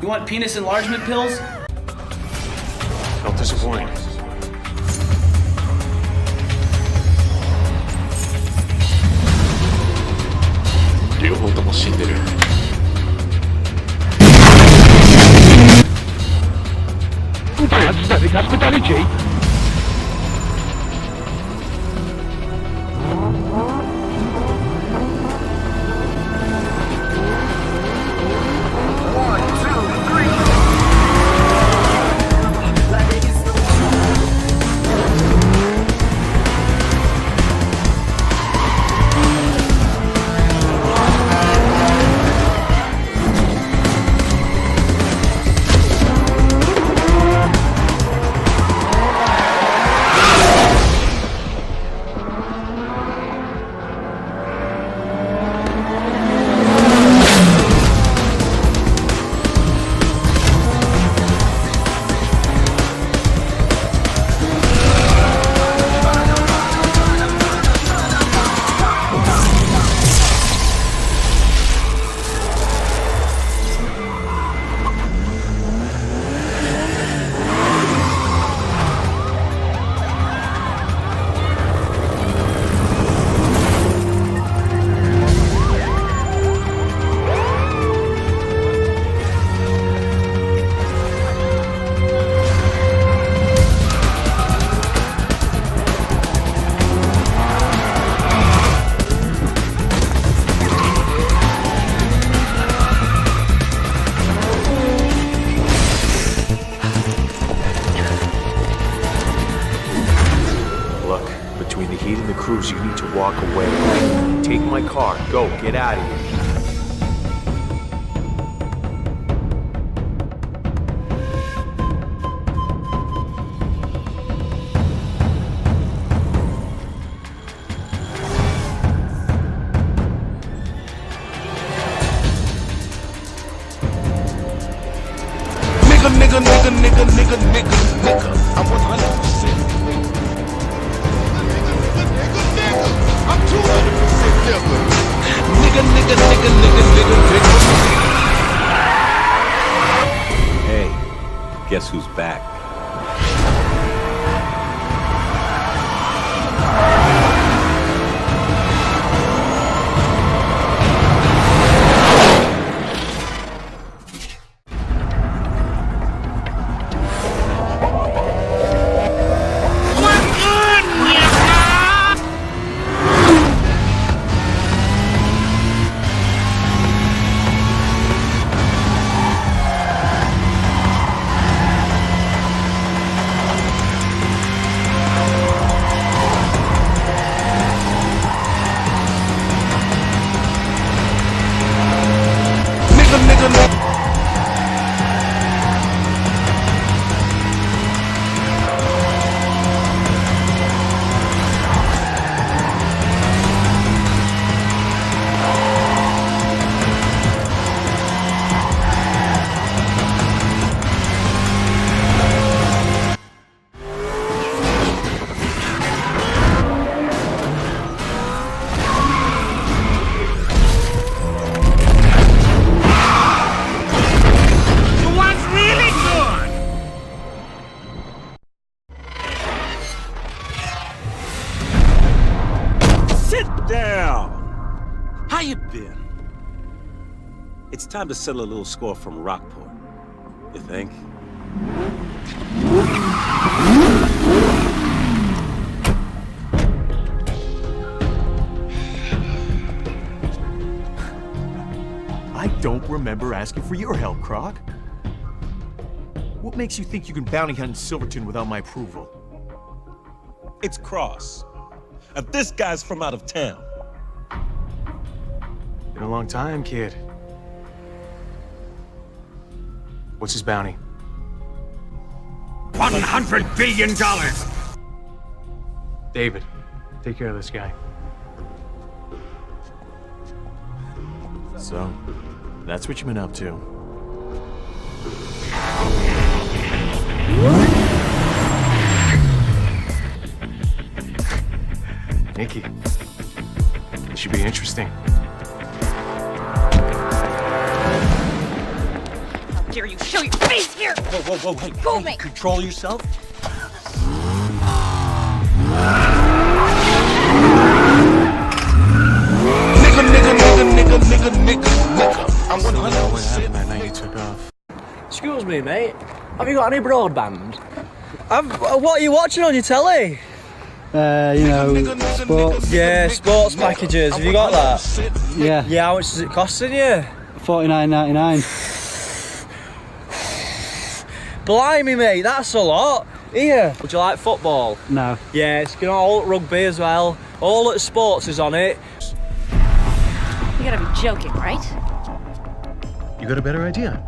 You want penis enlargement pills? Don't disappoint.両方とも死んでる。Between the heat and the cruise, you need to walk away. Take my car. Go. Get out of here. Nigga. I'm 100%. I'm 200% nigga. Nigga. Hey, guess who's back? How you been? It's time to settle a little score from Rockport. You think? I don't remember asking for your help, Croc. What makes you think you can bounty hunt in Silverton without my approval? It's Cross. And this guy's from out of town. Been a long time, kid. What's his bounty? $100 billion! David, take care of this guy. So, that's what you've been up to. Nikki, this should be interesting. Give dare you show your face here? Whoa, hey, Fool me. control yourself. Nigga. I'm 100% What happened that night you took off? Excuse me, mate. Have you got any broadband? What are you watching on your telly? Sports. Yeah, sports packages. Have you got that? Yeah. Yeah, how much is it costing you? $49.99. Blimey, mate, that's a lot. Here, would you like football? No. Yeah, it's got all at rugby as well. All at sports is on it. You gotta be joking, right? You got a better idea?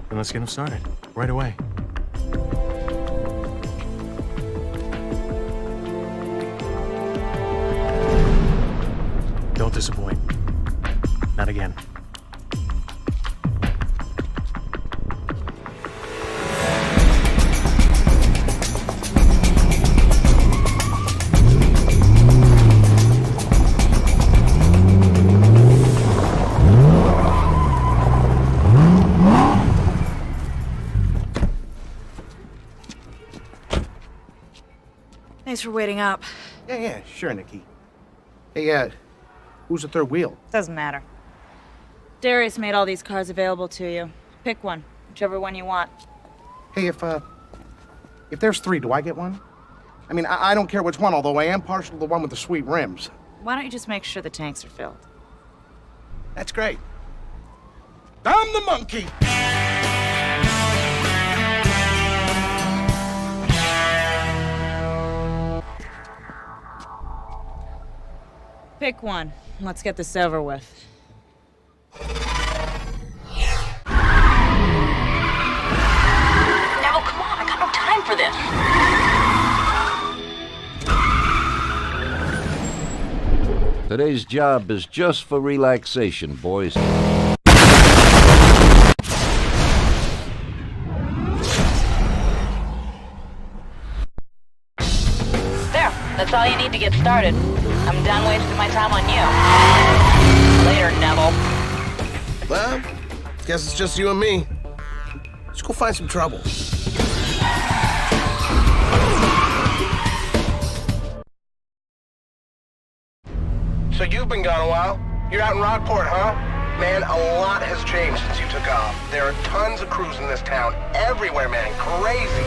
Then let's get him started right away. Don't disappoint. Not again. Thanks for waiting up. Yeah, sure, Nikki. Hey, who's the third wheel? Doesn't matter. Darius made all these cars available to you. Pick one, whichever one you want. Hey, if there's three, do I get one? I mean, I don't care which one, although I am partial to the one with the sweet rims. Why don't you just make sure the tanks are filled? That's great. I'm the monkey! Pick one. Let's get this over with. Now, come on, I got no time for this. Today's job is just for relaxation, boys. There, that's all you need to get started. I'm done wasting my time on you. Later, Neville. Well, guess it's just you and me. Let's go find some trouble. So you've been gone a while? You're out in Rockport, huh? Man, a lot has changed since you took off. There are tons of crews in this town. Everywhere, man. Crazy.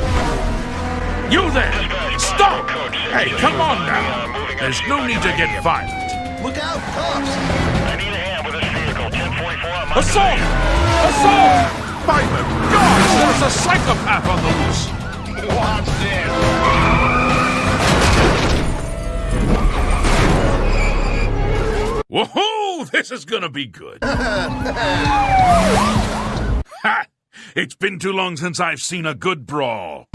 You there! Stop! Hey, come on now! There's no need to get violent. Look out, cops! I need a hand with this vehicle. 1044 on my Assault! Assault! By the gods, there's a psychopath on the loose! Watch this! Woohoo! This is gonna be good. Ha! It's been too long since I've seen a good brawl.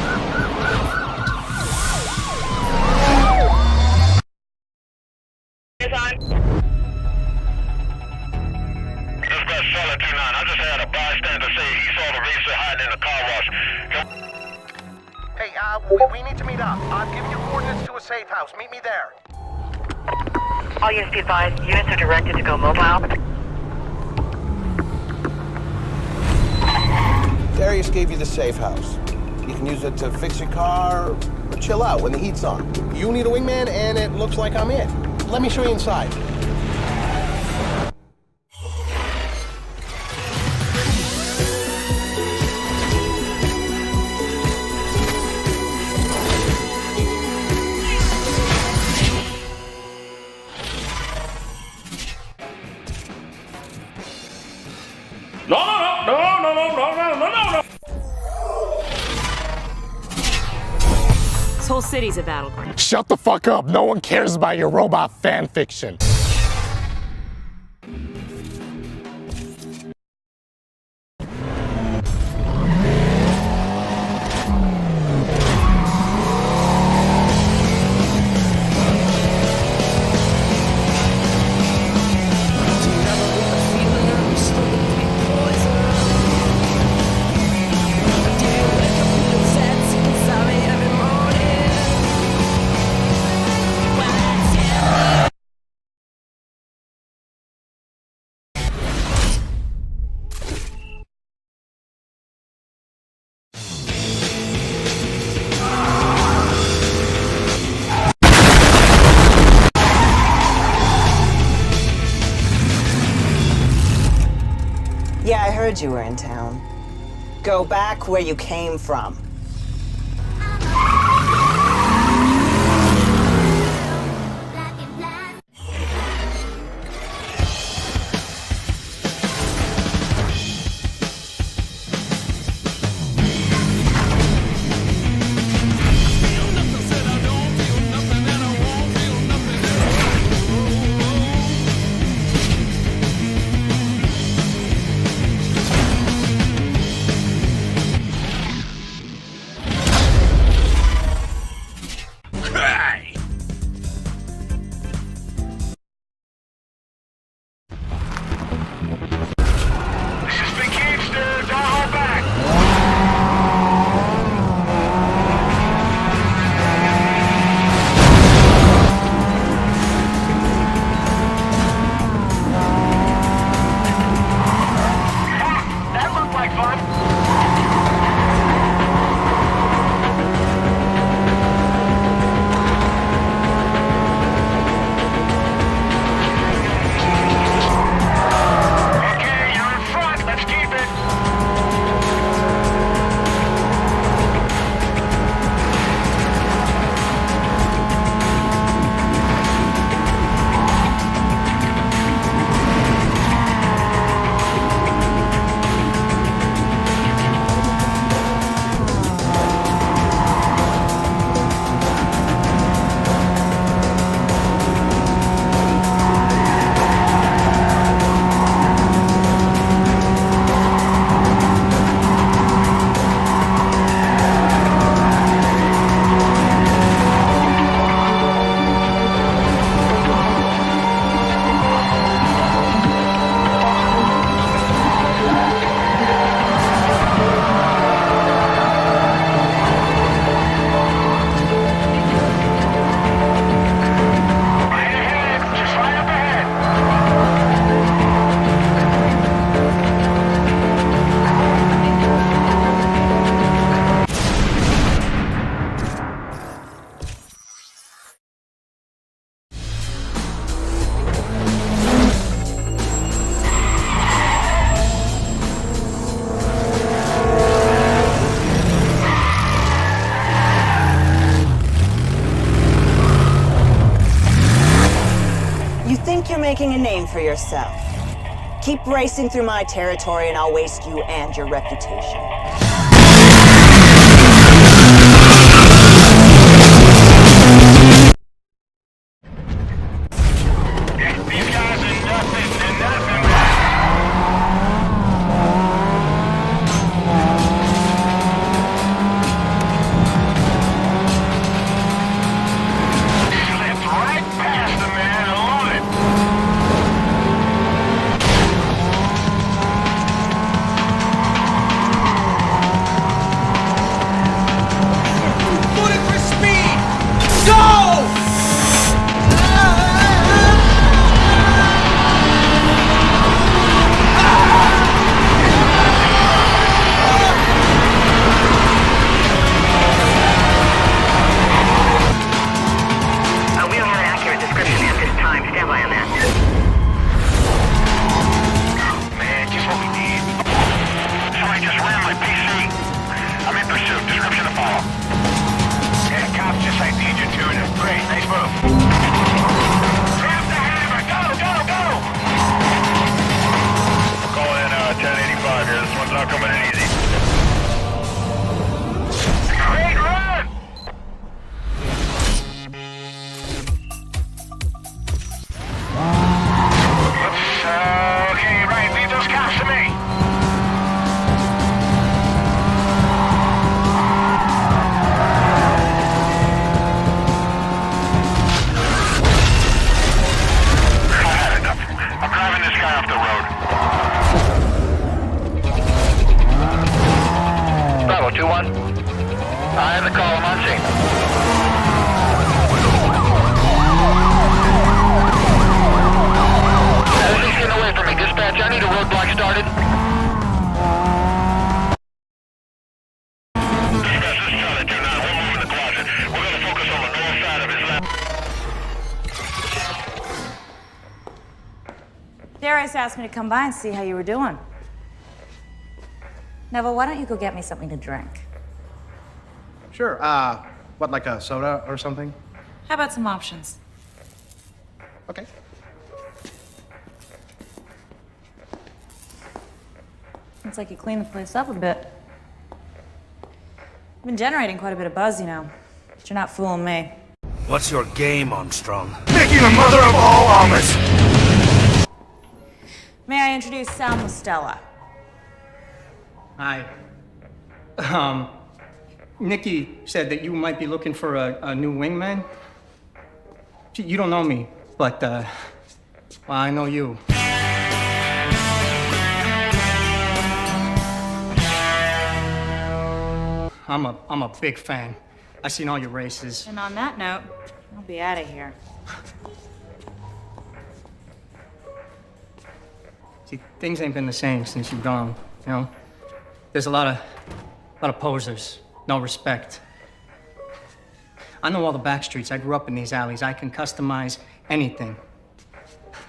I just had a bystander say he saw the racer hiding in the car wash. Hey, we need to meet up. I've given you coordinates to a safe house. Meet me there. All units be advised, units are directed to go mobile. Darius gave you the safe house. You can use it to fix your car or chill out when the heat's on. You need a wingman, and it looks like I'm it. Let me show you inside. No! This whole city's a battleground. Shut the fuck up. No one cares about your robot fan fiction. Yeah, I heard you were in town. Go back where you came from. You're making a name for yourself. Keep racing through my territory and I'll waste you and your reputation. Darius asked me to come by and see how you were doing. Neville, why don't you go get me something to drink? Sure, what, like a soda or something? How about some options? Okay. Looks like you cleaned the place up a bit. You've been generating quite a bit of buzz, you know. But you're not fooling me. What's your game, Armstrong? Making the mother of all armors! May I introduce Sal Mostella? Hi. Nikki said that you might be looking for a new wingman. You don't know me, but, well, I know you. I'm a big fan. I've seen all your races. And on that note, I'll be out of here. See, things ain't been the same since you've gone, you know? There's a lot of posers, no respect. I know all the back streets. I grew up in these alleys. I can customize anything.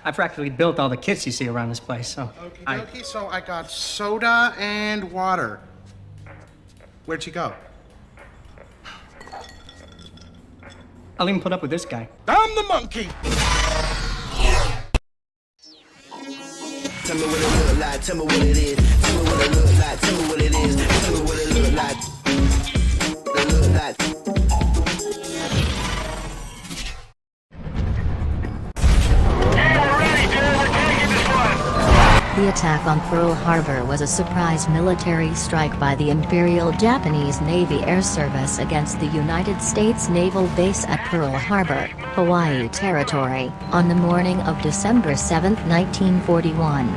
I've practically built all the kits you see around this place, so... Okay, so I got soda and water. Where'd you go? I'll even put up with this guy. I'm the monkey! Tell me what it look like, tell me what it is. Tell me what it look like, tell me what it is. Tell me what it look like. It look like. The attack on Pearl Harbor was a surprise military strike by the Imperial Japanese Navy Air Service against the United States Naval Base at Pearl Harbor, Hawaii Territory, on the morning of December 7, 1941.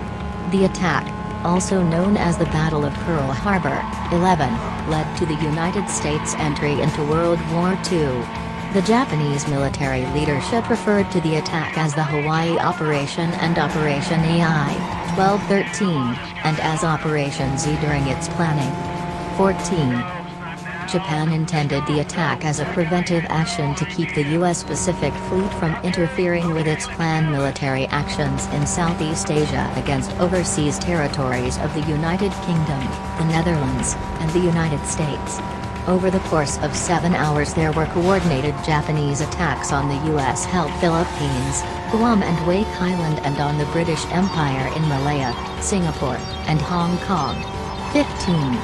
The attack, also known as the Battle of Pearl Harbor, 11, led to the United States' entry into World War II. The Japanese military leadership referred to the attack as the Hawaii Operation and Operation AI, 1213, and as Operation Z during its planning. 14. Japan intended the attack as a preventive action to keep the U.S. Pacific Fleet from interfering with its planned military actions in Southeast Asia against overseas territories of the United Kingdom, the Netherlands, and the United States. Over the course of 7 hours there were coordinated Japanese attacks on the U.S.-held Philippines, Guam and Wake Island and on the British Empire in Malaya, Singapore, and Hong Kong. 15.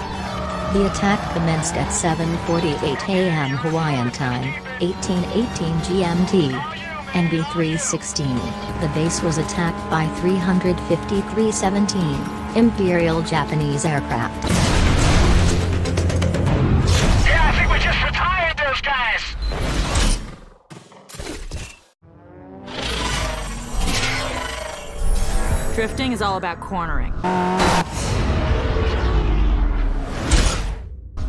The attack commenced at 7:48 a.m. Hawaiian time, 1818 GMT. NB 316, the base was attacked by 353-17 Imperial Japanese aircraft. Drifting is all about cornering.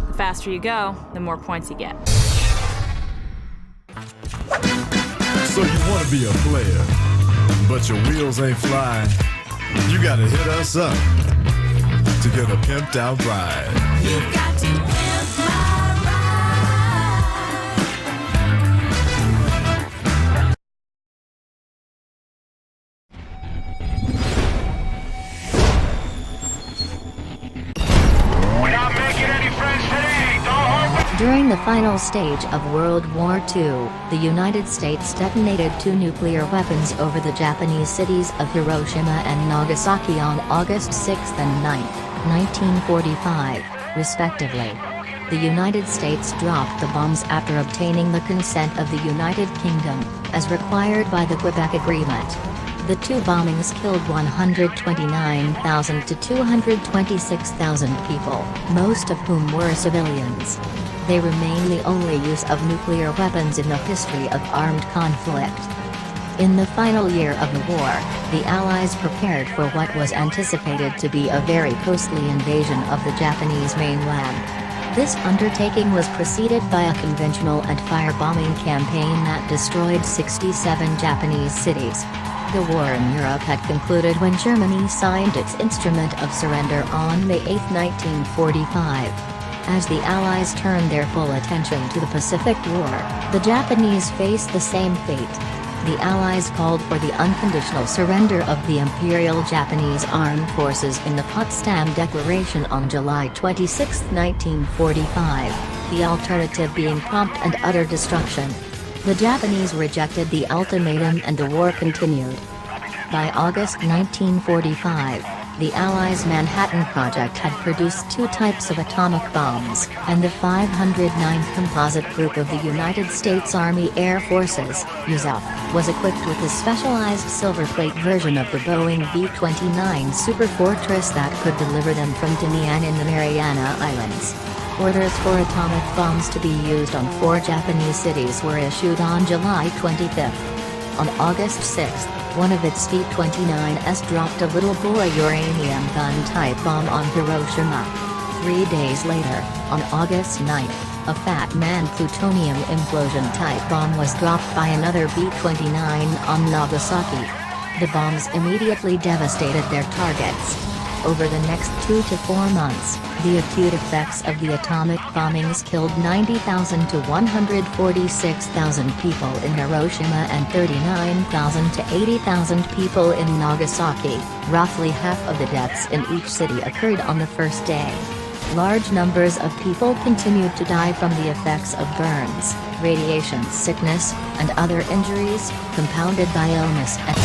The faster you go, the more points you get. So you want to be a player, but your wheels ain't flying. You gotta hit us up to get a pimped out ride. You've got to pimp my During the final stage of World War II, the United States detonated 2 nuclear weapons over the Japanese cities of Hiroshima and Nagasaki on August 6 and 9, 1945, respectively. The United States dropped the bombs after obtaining the consent of the United Kingdom, as required by the Quebec Agreement. The 2 bombings killed 129,000 to 226,000 people, most of whom were civilians. They remain the only use of nuclear weapons in the history of armed conflict. In the final year of the war, the Allies prepared for what was anticipated to be a very costly invasion of the Japanese mainland. This undertaking was preceded by a conventional and firebombing campaign that destroyed 67 Japanese cities. The war in Europe had concluded when Germany signed its Instrument of Surrender on May 8, 1945. As the Allies turned their full attention to the Pacific War, the Japanese faced the same fate. The Allies called for the unconditional surrender of the Imperial Japanese Armed Forces in the Potsdam Declaration on July 26, 1945, the alternative being prompt and utter destruction. The Japanese rejected the ultimatum and the war continued. By August 1945, the Allies' Manhattan Project had produced 2 types of atomic bombs, and the 509th Composite Group of the United States Army Air Forces, USAF, was equipped with a specialized silverplate version of the Boeing B-29 Super Fortress that could deliver them from Tinian in the Mariana Islands. Orders for atomic bombs to be used on 4 Japanese cities were issued on July 25. On August 6, one of its B-29s dropped a little boy uranium gun-type bomb on Hiroshima. 3 days later, on August 9, a Fat Man plutonium implosion-type bomb was dropped by another B-29 on Nagasaki. The bombs immediately devastated their targets. Over the next 2 to 4 months, the acute effects of the atomic bombings killed 90,000 to 146,000 people in Hiroshima and 39,000 to 80,000 people in Nagasaki. Roughly half of the deaths in each city occurred on the first day. Large numbers of people continued to die from the effects of burns, radiation sickness, and other injuries, compounded by illness and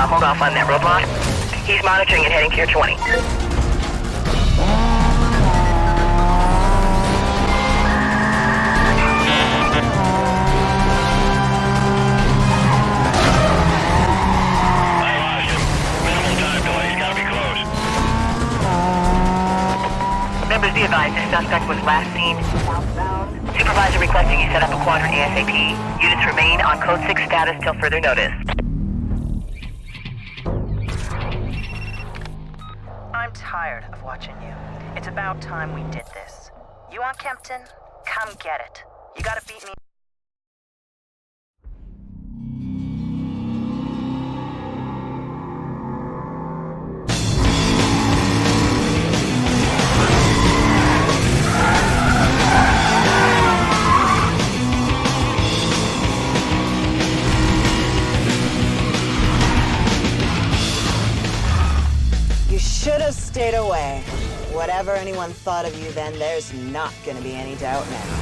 hold off on that roadblock. He's monitoring and heading to your 20. Members, be advised, this suspect was last seen southbound. Supervisor requesting you set up a quadrant ASAP. Units remain on Code 6 status till further notice. I'm tired of watching you. It's about time we did this. You want Kempton? Come get it. You gotta beat me. Should have stayed away. Whatever anyone thought of you then, there's not gonna be any doubt now.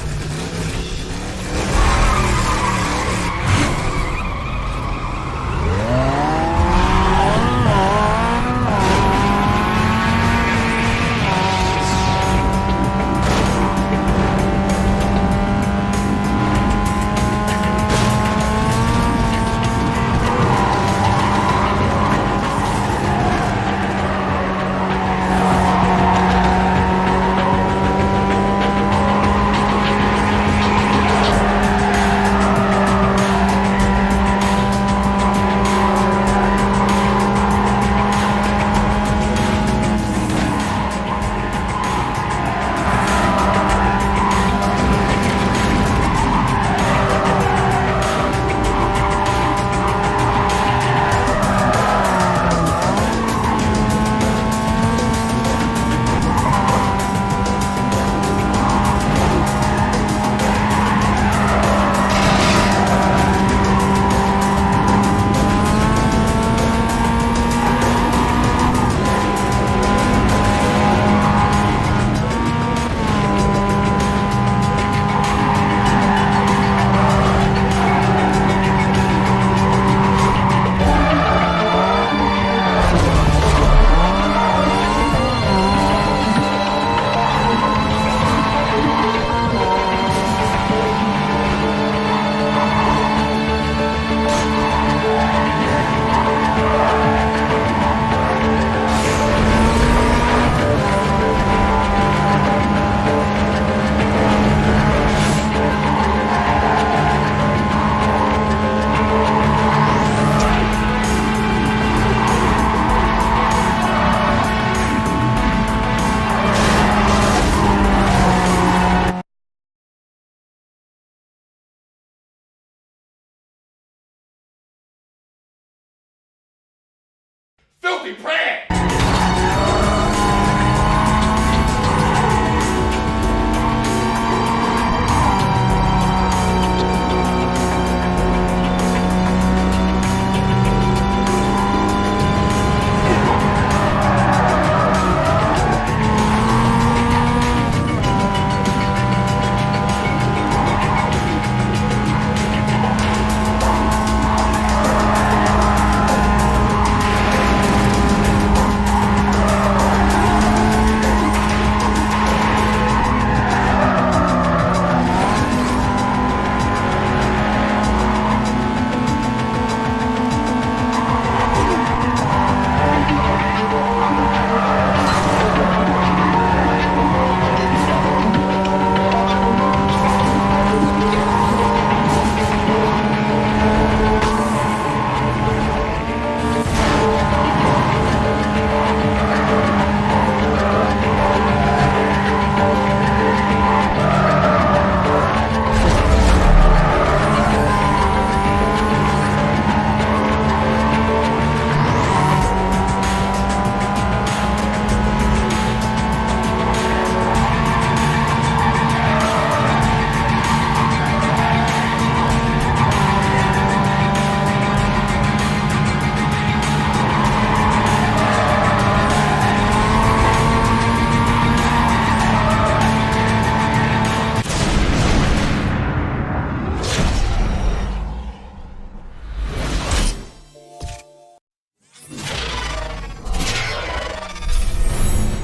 filthy prat!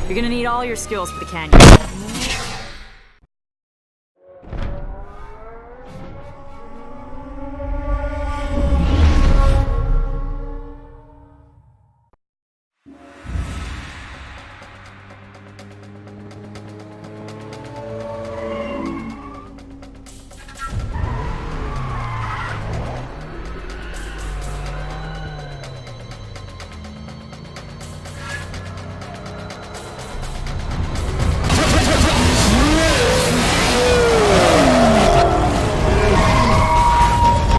You're gonna need all your skills for the canyon.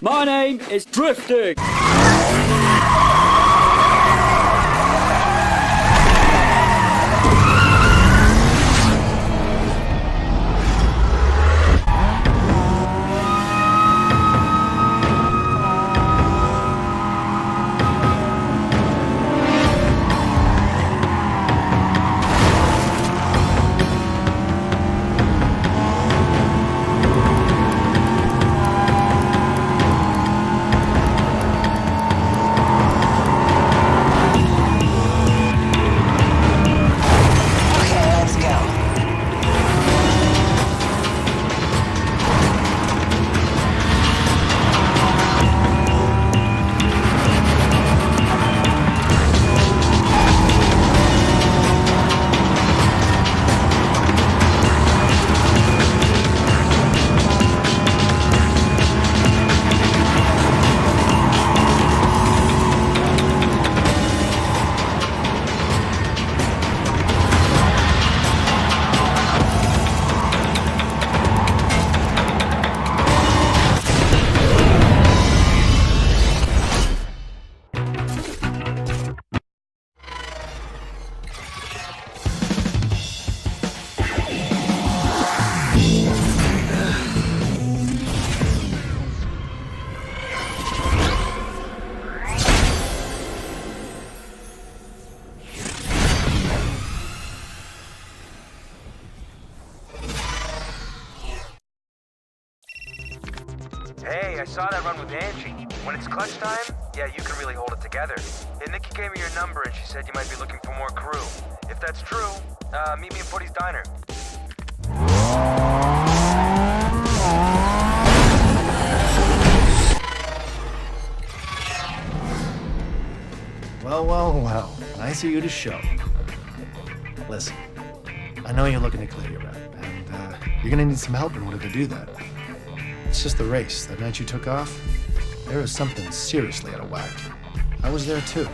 My name is Drifting. Hey, I saw that run with Angie. When it's clutch time, yeah, you can really hold it together. And Nikki gave me your number and she said you might be looking for more crew. If that's true, meet me at Putty's Diner. Well, well, well. Nice of you to show. Listen, I know you're looking to clear your rep, and you're gonna need some help in order to do that. It's just the race. That night you took off, there was something seriously out of whack. I was there too.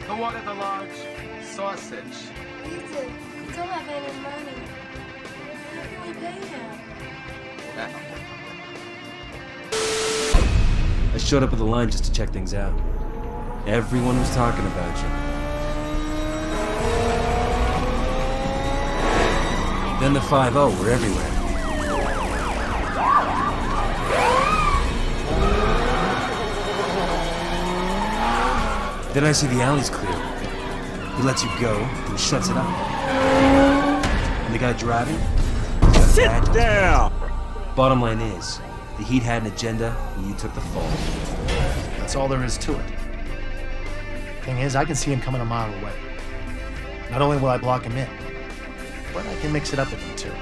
Who wanted the large sausage? You don't have any money. How can we pay him? showed up with a line just to check things out. Everyone was talking about you. Then the 5-0 were everywhere. Then I see the alley's clear. He lets you go, and he shuts it up. And the guy driving? Sit down! Bottom line is, the Heat had an agenda, and you took the fall. That's all there is to it. Thing is, I can see him coming a mile away. Not only will I block him in, but I can mix it up with him too.